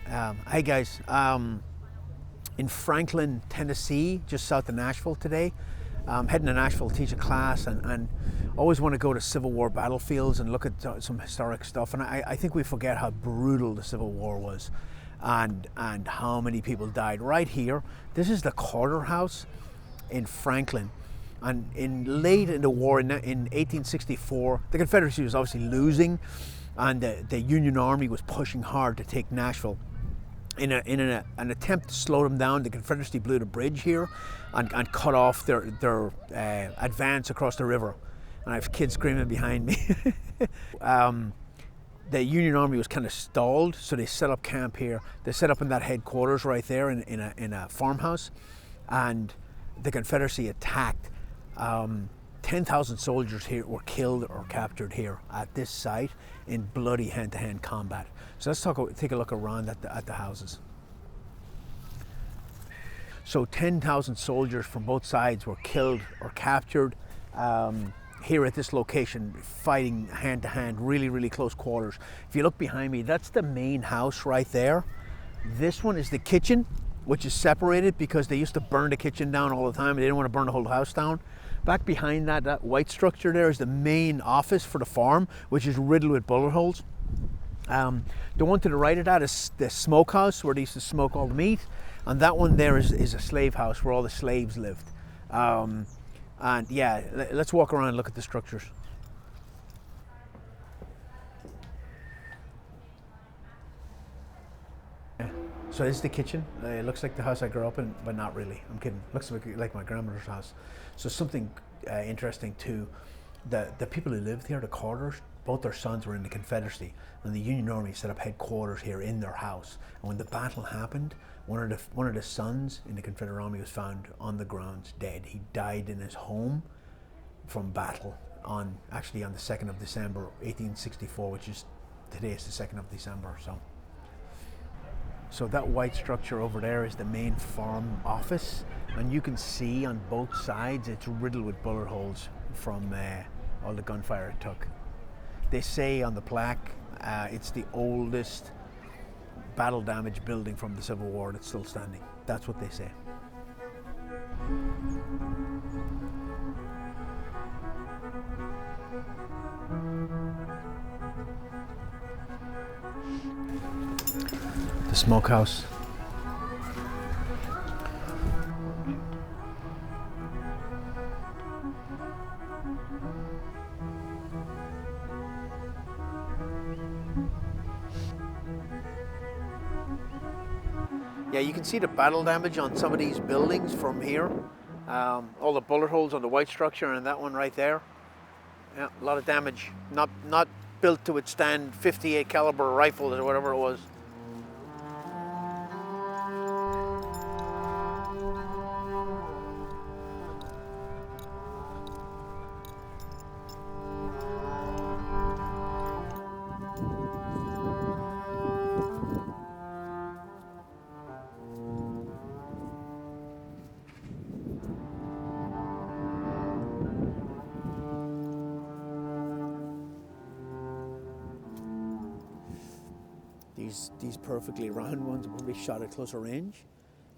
Hey guys, in Franklin, Tennessee, just south of Nashville today. Heading to Nashville to teach a class and always want to go to Civil War battlefields and look at some historic stuff. And I think we forget how brutal the Civil War was and how many people died right here. This is the Carter House in Franklin. And late in the war, in 1864, the Confederacy was obviously losing and the Union Army was pushing hard to take Nashville. In an attempt to slow them down, the Confederacy blew the bridge here and cut off their advance across the river. And I have kids screaming behind me. The Union Army was kind of stalled, so they set up camp here. They set up in that headquarters right there in a farmhouse, and the Confederacy attacked. 10,000 soldiers here were killed or captured here at this site in bloody hand-to-hand combat. So let's take a look around at the houses. So 10,000 soldiers from both sides were killed or captured here at this location, fighting hand-to-hand, really, really close quarters. If you look behind me, that's the main house right there. This one is the kitchen, which is separated because they used to burn the kitchen down all the time and they didn't want to burn the whole house down. Back behind that white structure there is the main office for the farm, which is riddled with bullet holes. The one to the right of that is the smokehouse where they used to smoke all the meat, and that one there is a slave house where all the slaves lived. And yeah, let's walk around and look at the structures. So this is the kitchen. It looks like the house I grew up in, but not really. I'm kidding. Looks like my grandmother's house. So something interesting too, the people who lived here, the Carters, both their sons were in the Confederacy, and the Union Army set up headquarters here in their house. And when the battle happened, one of the sons in the Confederate Army was found on the grounds dead. He died in his home from battle actually on the 2nd of December, 1864, which is today is the 2nd of December. So that white structure over there is the main farm office, and you can see on both sides it's riddled with bullet holes from all the gunfire it took. They say on the plaque it's the oldest battle damaged building from the Civil War that's still standing. That's what they say. The smokehouse. Yeah, you can see the battle damage on some of these buildings from here. All the bullet holes on the white structure and that one right there. Yeah, a lot of damage. Not built to withstand 58 caliber rifles or whatever it was. These perfectly round ones will be shot at closer range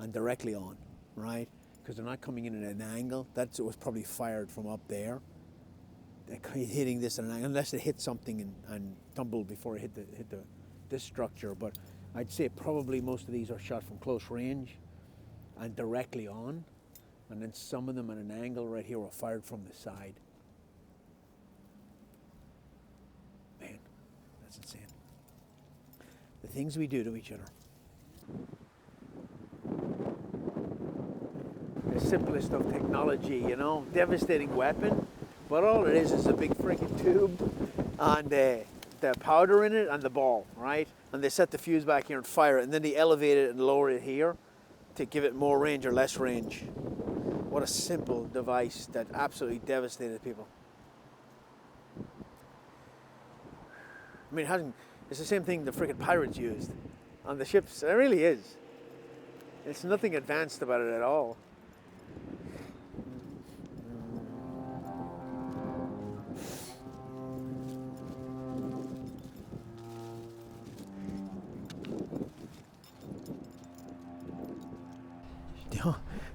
and directly on, right? Because they're not coming in at an angle. It was probably fired from up there. Hitting this at an angle, unless it hit something and tumbled before it hit this structure. But I'd say probably most of these are shot from close range and directly on, and then some of them at an angle right here were fired from the side. Man, that's insane. The things we do to each other. The simplest of technology, you know, devastating weapon, but all it is a big freaking tube and the powder in it and the ball, right? And they set the fuse back here and fire it, and then they elevate it and lower it here to give it more range or less range. What a simple device that absolutely devastated people. I mean, it's the same thing the freaking pirates used on the ships. It really is. It's nothing advanced about it at all.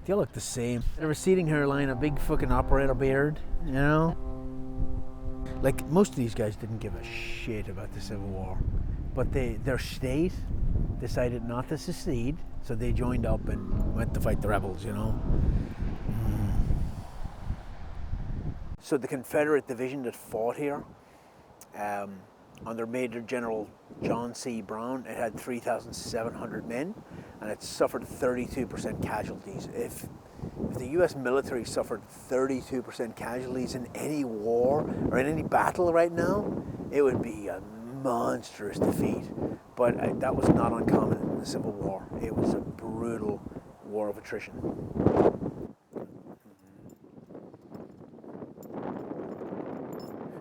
They all look the same. A receding hairline, a big fucking operator beard, you know? Like, most of these guys didn't give a shit about the Civil War, but their state decided not to secede, so they joined up and went to fight the rebels, you know? So the Confederate division that fought here, under Major General John C. Brown, it had 3,700 men, and it suffered 32% casualties. If the US military suffered 32% casualties in any war or in any battle right now, it would be a monstrous defeat. But that was not uncommon in the Civil War. It was a brutal war of attrition.